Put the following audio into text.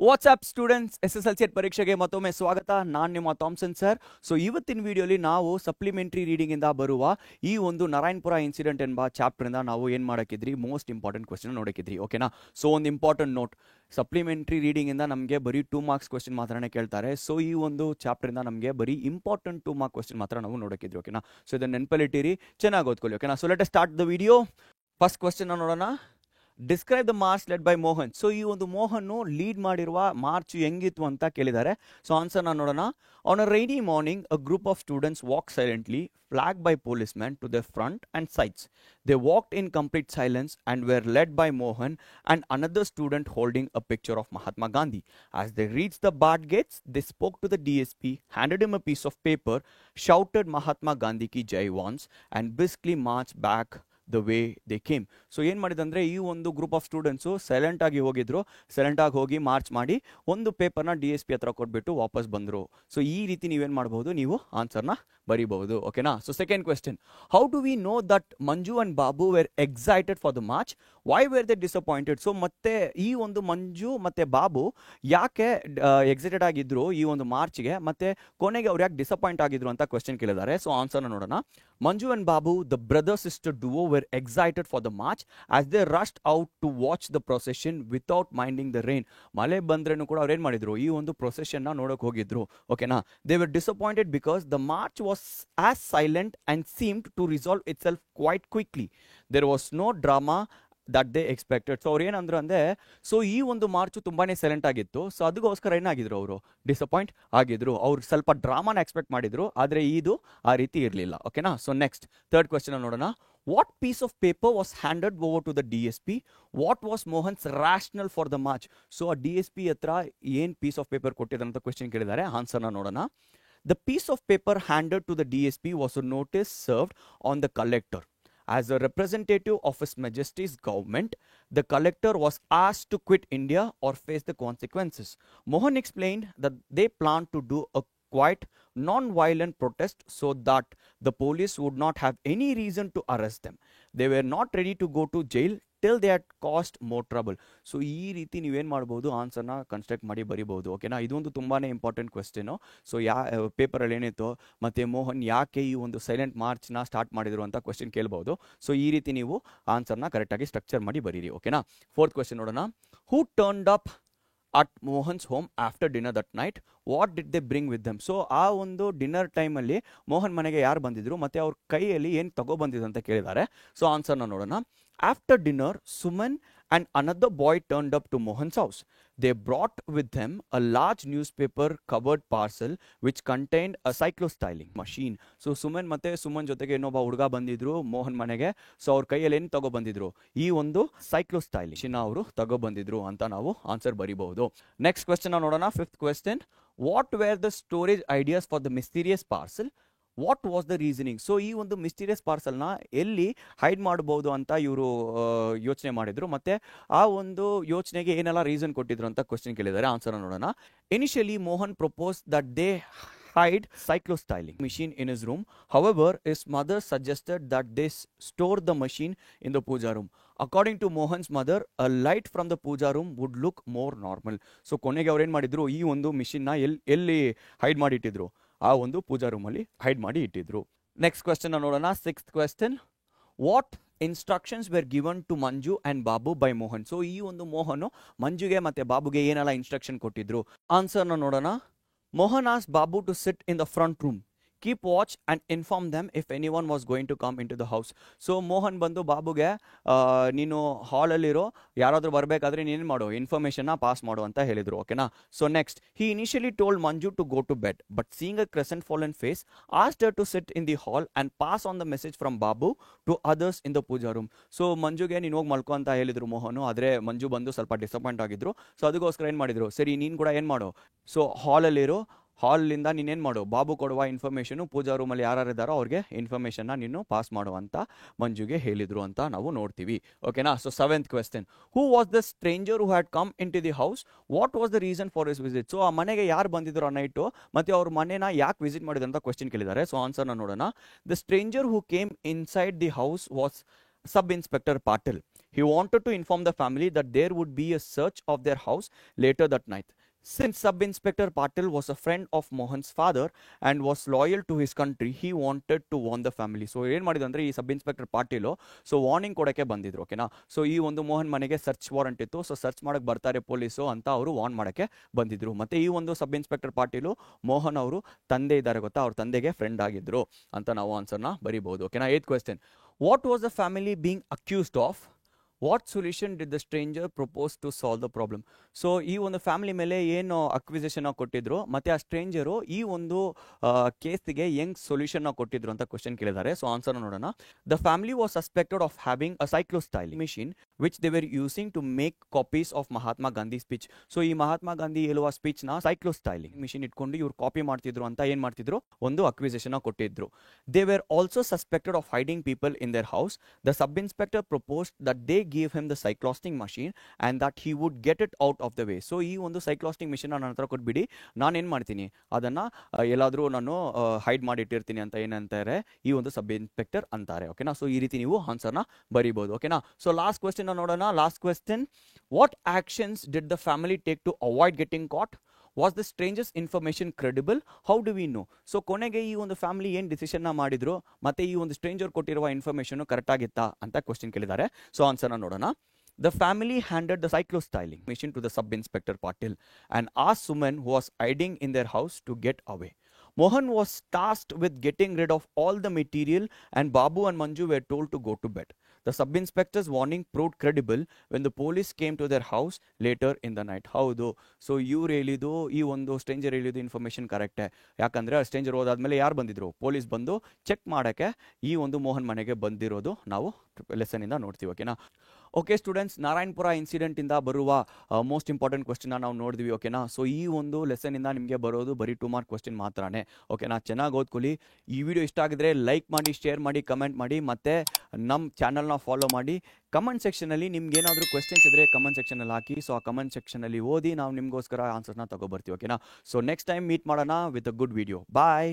WhatsApp students SSLC ಪರೀಕ್ಷೆಗೆ ಮತ್ತೊಮ್ಮೆ ಸ್ವಾಗತ. ನಾನು ನಿಮ್ಮ ಥಾಮ್ಸನ್ ಸರ್. ಸೊ ಇವತ್ತಿನ ವಿಡಿಯೋಲಿ ನಾವು ಸಪ್ಲಿಮೆಂಟರಿ ರೀಡಿಂಗ್ ಇಂದ ಬರುವ ಈ ಒಂದು ನಾರಾಯಣಪುರ ಇನ್ಸಿಡೆಂಟ್ ಎಂಬ ಚಾಪ್ಟರ್ ಇಂದ ನಾವು ಏನು ಮಾಡಕ್ಕಿದ್ರಿ, ಮೋಸ್ಟ್ ಇಂಪಾರ್ಟೆಂಟ್ ಕ್ವೆಶ್ಚನ್ ನೋಡಕ್ಕಿದ್ರಿ. ಓಕೆನಾ? ಸೊ ಒಂದು ಇಂಪಾರ್ಟೆಂಟ್ ನೋಟ್, ಸಪ್ಲಿಮೆಂಟರಿ ರೀಡಿಂಗ್ ಇಂದ ನಮಗೆ ಬರೀ 2 ಮಾರ್ಕ್ಸ್ ಕ್ವೆಶ್ಚನ್ ಮಾತ್ರನೇ ಕೇಳ್ತಾರೆ. ಸೊ ಈ ಒಂದು ಚಾಪ್ಟರ್ ಇಂದ ನಮಗೆ ಬರೀ ಇಂಪಾರ್ಟೆಂಟ್ 2 ಮಾರ್ಕ್ ಕ್ವೆಶ್ಚನ್ ಮಾತ್ರ ನಾವು ನೋಡಕ್ಕಿದ್ರಿ. ಓಕೆನಾ? ಸೊ ಇದನ್ನ ನೆನಪಲ್ಲಿಟ್ಟಿರಿ, ಚೆನ್ನಾಗಿ ಓದ್ಕೊಳ್ಳಿ. ಓಕೆನಾ? So let us start the video. First question ನೋಡೋಣ. Describe the march led by Mohan. So ಈ ಒಂದು ಮೋಹನ್ ಲೀಡ್ ಮಾಡಿರುವ ಮಾರ್ಚ್ ಹೆಂಗಿತ್ತು ಅಂತ ಕೇಳಿದ್ದಾರೆ. ಸೊ ಆನ್ಸರ್ ನಾನು ನೋಡೋಣ. On a rainy morning a group of students walk silently flagged by policemen to their front and sides. They walked in complete silence and were led by Mohan and another student holding a picture of Mahatma Gandhi. As they reached the barred gates, they spoke to the DSP, handed him a piece of paper, shouted Mahatma Gandhi ki jai once, and briskly marched back the way they came. So ಏನು ಮಾಡಿದಂದರೆ, ಈ ಒಂದು group of students ಸೈಲೆಂಟಾಗಿ ಹೋಗಿದ್ರು. ಸೈಲೆಂಟಾಗಿ ಹೋಗಿ March ಮಾಡಿ ಒಂದು ಪೇಪರ್ನ DSP ಹತ್ರ ಕೊಟ್ಬಿಟ್ಟು ವಾಪಸ್ ಬಂದರು. ಸೊ ಈ ರೀತಿ ನೀವೇನು ಮಾಡ್ಬೋದು, ನೀವು ಆನ್ಸರ್ನ ಬರೀಬಹುದು. ಓಕೆನಾ? So second question, how do we know that Manju and Babu were excited for the march, why were they disappointed? So ಮತ್ತೆ ಈ ಒಂದು ಮಂಜು ಮತ್ತು ಬಾಬು ಯಾಕೆ ಎಕ್ಸೈಟೆಡ್ ಆಗಿದ್ರು ಈ ಒಂದು ಮಾರ್ಚ್ಗೆ, ಮತ್ತು ಕೊನೆಗೆ ಅವ್ರು ಯಾಕೆ ಡಿಸಪಾಯಿಂಟ್ ಆಗಿದ್ರು ಅಂತ ಕ್ವೆಶ್ಚನ್ ಕೇಳಿದ್ದಾರೆ. ಸೊ ಆನ್ಸರ್ನ ನೋಡೋಣ. Manju and Babu, the brother sister duo, were excited for the march as they rushed out to watch the procession without minding the rain. ಮಳೆ ಬಂದ್ರೇನು ಕೂಡ ಅವ್ರು ಏನು ಮಾಡಿದ್ರು, ಈ ಒಂದು ಪ್ರೊಸೆಷನ್ ನ ನೋಡಕ್ ಹೋಗಿದ್ರು. ಓಕೆನಾ? they were disappointed because the march was as silent and seemed to resolve itself quite quickly. There was no drama that they expected. So ಅವ್ರು ಏನಂದ್ರು ಅಂದರೆ, ಸೊ ಈ ಒಂದು ಮಾರ್ಚು ತುಂಬಾನೇ ಸೈಲೆಂಟ್ ಆಗಿತ್ತು. ಸೊ ಅದಕ್ಕೋಸ್ಕರ ಏನಾಗಿದ್ರು, ಅವರು ಡಿಸಪಾಯಿಂಟ್ ಆಗಿದ್ರು. ಅವ್ರು ಸ್ವಲ್ಪ ಡ್ರಾಮಾನ ಎಕ್ಸ್ಪೆಕ್ಟ್ ಮಾಡಿದ್ರು, ಆದರೆ ಇದು ಆ ರೀತಿ ಇರಲಿಲ್ಲ. ಓಕೆನಾ? ಸೊ ನೆಕ್ಸ್ಟ್ ಥರ್ಡ್ ಕ್ವೆಶ್ಚನ್ ನೋಡೋಣ. What piece of paper was handed over to the DSP? What was Mohan's rationale for the march? So a DSP ಹತ್ರ ಏನು ಪೀಸ್ ಆಫ್ ಪೇಪರ್ ಕೊಟ್ಟಿದ್ದಾರೆ ಅಂತ ಕ್ವೆಶ್ಚನ್ ಕೇಳಿದ್ದಾರೆ. ಆನ್ಸರ್ನ ನೋಡೋಣ. The piece of paper handed to the DSP was a notice served on the collector. As a representative of His Majesty's government, the collector was asked to quit India or face the consequences. Mohan explained that they planned to do a quite non-violent protest so that the police would not have any reason to arrest them. They were not ready to go to jail till they had caused more trouble. So ಈ ರೀತಿ ನೀವೇನು ಮಾಡ್ಬೋದು, ಆನ್ಸರ್ನ construct ಮಾಡಿ ಬರಿಬೋದು. ಓಕೆನಾ? ಇದೊಂದು ತುಂಬಾ important ಕ್ವೆಶ್ಚನು. So ಪೇಪರಲ್ಲಿ ಏನಿತ್ತು, ಮತ್ತು ಮೋಹನ್ ಯಾಕೆ ಈ ಒಂದು ಸೈಲೆಂಟ್ ಮಾರ್ಚ್ನ ಸ್ಟಾರ್ಟ್ ಮಾಡಿದ್ರು ಅಂತ ಕ್ವೆಶ್ಚನ್ ಕೇಳ್ಬೋದು. ಸೊ ಈ ರೀತಿ ನೀವು ಆನ್ಸರ್ನ ಕರೆಕ್ಟಾಗಿ ಸ್ಟ್ರಕ್ಚರ್ ಮಾಡಿ ಬರೀರಿ. ಓಕೆನಾ? ಫೋರ್ತ್ ಕ್ವೆಶ್ಚನ್ ನೋಡೋಣ. Who turned up at Mohan's home after dinner that night, what did they bring with them? So ಆ ಒಂದು ಡಿನ್ನರ್ ಟೈಮಲ್ಲಿ ಮೋಹನ್ ಮನೆಗೆ ಯಾರು ಬಂದಿದ್ರು, ಮತ್ತು ಅವ್ರ ಕೈಯಲ್ಲಿ ಏನು ತಗೊಬಂದಿದ್ರು ಅಂತ ಕೇಳಿದ್ದಾರೆ. ಸೊ ಆನ್ಸರ್ನ ನೋಡೋಣ. After dinner, Suman and another boy turned up to Mohan's house. They brought with them a large newspaper covered parcel which contained a cyclostyling machine. So Suman ಮತ್ತೆ ಸುಮನ್ ಜೊತೆಗೆ ಇನ್ನೊಬ್ಬ ಹುಡುಗ ಬಂದಿದ್ರು ಮೋಹನ್ ಮನೆಗೆ. ಸೊ ಅವ್ರ ಕೈಯಲ್ಲಿ ಏನು ತಗೋ ಬಂದಿದ್ರು, ಈ ಒಂದು ಸೈಕ್ಲೋಸ್ಟೈಲಿಂಗ್ ಮಷೀನ್ ಅವರು ತಗೋ ಬಂದಿದ್ರು ಅಂತ ನಾವು ಆನ್ಸರ್ ಬರೀಬಹುದು. ನೆಕ್ಸ್ಟ್ ಕ್ವೆಶ್ಚನ್ ನೋಡೋಣ. Fifth question, what were the storage ideas for the mysterious parcel? What was the reasoning? So ಈ ಒಂದು ಮಿಸ್ಟೀರಿಯಸ್ ಪಾರ್ಸಲ್ನ ಎಲ್ಲಿ ಹೈಡ್ ಮಾಡಬಹುದು ಅಂತ ಇವರು ಯೋಚನೆ ಮಾಡಿದ್ರು, ಮತ್ತೆ ಆ ಒಂದು ಯೋಚನೆಗೆ ಏನೆಲ್ಲ ರೀಸನ್ ಕೊಟ್ಟಿದ್ರು ಅಂತ ಕ್ವೆಶ್ಚನ್ ಕೇಳಿದ್ದಾರೆ. ಆನ್ಸರ್ ನೋಡೋಣ. Initially Mohan propose that they hide cyclostyling machine in his room. However, his mother suggested that they store the machine in the puja room. According to Mohan's mother, a light from the puja room would look more normal. So ಕೊನೆಗೆ ಅವ್ರು ಏನು ಮಾಡಿದ್ರು, ಈ ಒಂದು ಮಿಷಿನ್ನ ಎಲ್ಲಿ hide ಮಾಡಿ ಇಟ್ಟಿದ್ರು, ಆ ಒಂದು ಪೂಜಾ ರೂಮಲ್ಲಿ ಹೈಡ್ ಮಾಡಿ ಇಟ್ಟಿದ್ರು. ನೆಕ್ಸ್ಟ್ ಕ್ವೆಶ್ಚನ್ ನೋಡೋಣ. Sixth question, what instructions were given to Manju and Babu by Mohan? So ಈ ಒಂದು ಮೋಹನ್ ಮಂಜುಗೆ ಮತ್ತೆ ಬಾಬುಗೆ ಏನೆಲ್ಲ ಇನ್ಸ್ಟ್ರಕ್ಷನ್ ಕೊಟ್ಟಿದ್ರು? ಆನ್ಸರ್ನ ನೋಡೋಣ. Mohan asked Babu to sit in the front room, keep watch and inform them if anyone was going to come into the house. So Mohan ಬಂದು ಬಾಬುಗೆ, ನೀನು ಹಾಲಲ್ಲಿರೋ, ಯಾರಾದರೂ ಬರಬೇಕಾದ್ರೆ ನೀನು ಮಾಡು, ಇನ್ಫಾರ್ಮೇಷನ್ನ ಪಾಸ್ ಮಾಡು ಅಂತ ಹೇಳಿದರು. ಓಕೆನಾ? So next, he initially told Manju to go to bed, but seeing a crescent fallen face, asked her to sit in the hall and pass on the message from Babu to others in the puja room. So ಮಂಜುಗೆ ನೀನು ಹೋಗಿ ಮಲ್ಕೊ ಅಂತ ಹೇಳಿದ್ರು ಮೋಹನು, ಆದರೆ ಮಂಜು ಬಂದು ಸ್ವಲ್ಪ disappoint ಆಗಿದ್ರು. So ಅದಕ್ಕೋಸ್ಕರ ಏನು ಮಾಡಿದ್ರು, ಸರಿ ನೀನು ಕೂಡ ಏನು ಮಾಡು, ಸೊ ಹಾಲಲ್ಲಿರೋ, ಹಾಲಿಂದ ನೀನೇನು ಮಾಡು, ಬಾಬು ಕೊಡುವ ಇನ್ಫಾರ್ಮೇಷನು ಪೂಜಾ ರೂಮಲ್ಲಿ ಯಾರ್ಯಾರಿದ್ದಾರೋ ಅವ್ರಿಗೆ ಇನ್ಫಾರ್ಮೇಷನ್ನ ನೀನು ಪಾಸ್ ಮಾಡು ಅಂತ ಮಂಜುಗೆ ಹೇಳಿದ್ರು ಅಂತ ನಾವು ನೋಡ್ತೀವಿ. ಓಕೆನಾ? So seventh question, who was the stranger who had come in to the house, what was the reason for his visit? So ಆ ಮನೆಗೆ ಯಾರು ಬಂದಿದ್ರು ಆ ನೈಟು, ಮತ್ತು ಅವ್ರ ಮನೆನ ಯಾಕೆ ವಿಸಿಟ್ ಮಾಡಿದ್ರು ಅಂತ ಕ್ವೆಶ್ಚನ್ ಕೇಳಿದ್ದಾರೆ. ಸೊ ಆನ್ಸರ್ನ ನೋಡೋಣ. The stranger who came inside the house was Sub Inspector Patil. He wanted to inform the family that there would be a search of their house later that night. Since Sub-Inspector Patil was a friend of Mohan's father and was loyal to his country, he wanted to warn the family. So ಏನು ಮಾಡಿದ್ರು ಅಂದರೆ ಈ sub inspector Patil so warning ಕೊಡೋಕ್ಕೆ ಬಂದಿದ್ರು, ಓಕೆನಾ. So ಈ ಒಂದು ಮೋಹನ್ ಮನೆಗೆ ಸರ್ಚ್ ವಾರಂಟ್ ಇತ್ತು, ಸೊ ಸರ್ಚ್ ಮಾಡಕ್ಕೆ ಬರ್ತಾರೆ ಪೊಲೀಸು ಅಂತ ಅವರು ವಾರ್ನ್ ಮಾಡೋಕ್ಕೆ ಬಂದಿದ್ರು. ಮತ್ತು ಈ ಒಂದು ಸಬ್ ಇನ್ಸ್ಪೆಕ್ಟರ್ ಪಾಟೀಲು ಮೋಹನ್ ಅವರು ತಂದೆ ಇದ್ದಾರೆ ಗೊತ್ತಾ, ಅವ್ರ ತಂದೆಗೆ ಫ್ರೆಂಡ್ ಆಗಿದ್ರು ಅಂತ ನಾವು ಆನ್ಸರ್ನ ಬರಿಬೋದು, ಓಕೆನಾ. 8th question, what was the family being accused of? What solution did the stranger propose to solve the problem? So ಈ ಒಂದು ಫ್ಯಾಮಿಲಿ ಮೇಲೆ ಏನು ಅಕ್ವಿಸಿಷನ್ ಕೊಟ್ಟಿದ್ರು ಮತ್ತು ಆ ಸ್ಟ್ರೇಂಜರು ಈ ಒಂದು ಕೇಸಿಗೆ ಹೆಂಗ್ ಸೊಲ್ಯೂಷನ್ ಕೊಟ್ಟಿದ್ರು ಅಂತ ಕ್ವಶನ್ ಕೇಳಿದ್ದಾರೆ. ಸೊ ಆನ್ಸರ್ ನೋಡೋಣ. The family was suspected of having a cyclostyle machine which they were using to make copies of Mahatma Gandhi speech. So ಈ ಮಹಾತ್ಮ ಗಾಂಧಿ ಹೇಳುವ ಸ್ಪೀಚ್ನ ಸೈಕ್ಲೋಸ್ಟೈಲಿಂಗ್ ಮಿಷಿನ್ ಇಟ್ಕೊಂಡು ಇವ್ರು ಕಾಪಿ ಮಾಡ್ತಿದ್ರು ಅಂತ ಏನು ಮಾಡ್ತಿದ್ರು, ಒಂದು ಅಕ್ವಿಸಿಷನ್ ಕೊಟ್ಟಿದ್ರು. They were also suspected of hiding people in their house. The sub inspector proposed that they gave him the cyclosting machine and that he would get it out of the way. So ಈ ಒಂದು ಸೈಕ್ಲಾಸ್ಟಿಂಗ್ machine ನನ್ನ ಹತ್ರ ಕೊಟ್ಬಿಡಿ, ನಾನು ಏನು ಮಾಡ್ತೀನಿ ಅದನ್ನು ಎಲ್ಲಾದರೂ ನಾನು ಹೈಡ್ ಮಾಡಿಟ್ಟಿರ್ತೀನಿ ಅಂತ ಏನಂತಾರೆ ಈ ಒಂದು ಸಬ್ ಇನ್ಸ್ಪೆಕ್ಟರ್ ಅಂತಾರೆ, ಓಕೆನಾ. ಸೊ ಈ ರೀತಿ ನೀವು ಆನ್ಸರ್ನ ಬರಿಬೋದು, ಓಕೆನಾ. ಸೊ ಲಾಸ್ಟ್ ಕ್ವೆಶ್ಚನ್ ನೋಡೋಣ. Last question, what actions did the family take to avoid getting caught? Was the stranger's information credible? How do we know? So ಕೊನೆಗೆ ಈ ಒಂದು ಫ್ಯಾಮಿಲಿ ಏನು ಡಿಸಿಷನ್ನ ಮಾಡಿದ್ರು ಮತ್ತು ಈ ಒಂದು ಸ್ಟ್ರೇಂಜರ್ ಕೊಟ್ಟಿರುವ ಇನ್ಫಾರ್ಮೇಷನ್ ಕರೆಕ್ಟ್ ಆಗಿತ್ತಾ ಅಂತ ಕ್ವಶನ್ ಕೇಳಿದ್ದಾರೆ. ಸೊ ಆನ್ಸರ್ನ ನೋಡೋಣ. The family handed the cyclostyling machine to the sub-inspector Patil and asked Suman, who was hiding in their house, to get away. Mohan was tasked with getting rid of all the material and Babu and Manju were told to go to bed. The sub-inspector's warning proved credible when the police came to their house later in the night. ಹೌದು, so ಇವ್ರು ಹೇಳಿದ್ದು ಈ ಒಂದು stranger ಹೇಳಿದ್ದು information ಕರೆಕ್ಟೇ. ಯಾಕಂದರೆ stranger ಹೋದಾದ್ಮೇಲೆ ಯಾರು ಬಂದಿದ್ರು, police ಬಂದು ಚೆಕ್ ಮಾಡೋಕ್ಕೆ ಈ ಒಂದು ಮೋಹನ್ ಮನೆಗೆ ಬಂದಿರೋದು ನಾವು ಲೆಸನಿಂದ ನೋಡ್ತೀವಿ, ಓಕೆನಾ. ಓಕೆ ಸ್ಟೂಡೆಂಟ್ಸ್, ನಾರಾಯಣಪುರ ಇನ್ಸಿಡೆಂಟಿಂದ ಬರುವ ಮೋಸ್ಟ್ ಇಂಪಾರ್ಟೆಂಟ್ ಕ್ವಶನ್ನ ನಾವು ನೋಡಿದ್ವಿ, ಓಕೆನಾ. ಸೊ ಈ ಒಂದು ಲೆಸನಿಂದ ನಿಮಗೆ ಬರೋದು ಬರೀ 2 ಮಾರ್ಕ್ ಕ್ವಶನ್ ಮಾತ್ರನೇ, ಓಕೆನಾ. ಚೆನ್ನಾಗಿ ಓದ್ಕೊಳ್ಳಿ. ಈ ವಿಡಿಯೋ ಇಷ್ಟ ಆಗಿದ್ರೆ ಲೈಕ್ ಮಾಡಿ, ಶೇರ್ ಮಾಡಿ, ಕಮೆಂಟ್ ಮಾಡಿ, ಮತ್ತು ನಮ್ಮ ಚಾನಲ್ನ ಫಾಲೋ ಮಾಡಿ. ಕಮೆಂಟ್ ಸೆಕ್ಷನಲ್ಲಿ ನಿಮ್ಗೆ ಏನಾದರೂ ಕ್ವೆಶ್ಚನ್ಸ್ ಇದ್ದರೆ ಕಮೆಂಟ್ ಸೆಕ್ಷನಲ್ಲಿ ಹಾಕಿ. ಸೊ ಆ ಕಮೆಂಟ್ ಸೆಕ್ಷನಲ್ಲಿ ಓದಿ ನಾವು ನಿಮಗೋಸ್ಕರ ಆನ್ಸರ್ನ ತಗೊಬರ್ತೀವಿ, ಓಕೆನಾ. ಸೊ ನೆಕ್ಸ್ಟ್ ಟೈಮ್ ಮೀಟ್ ಮಾಡೋಣ with a good video. Bye.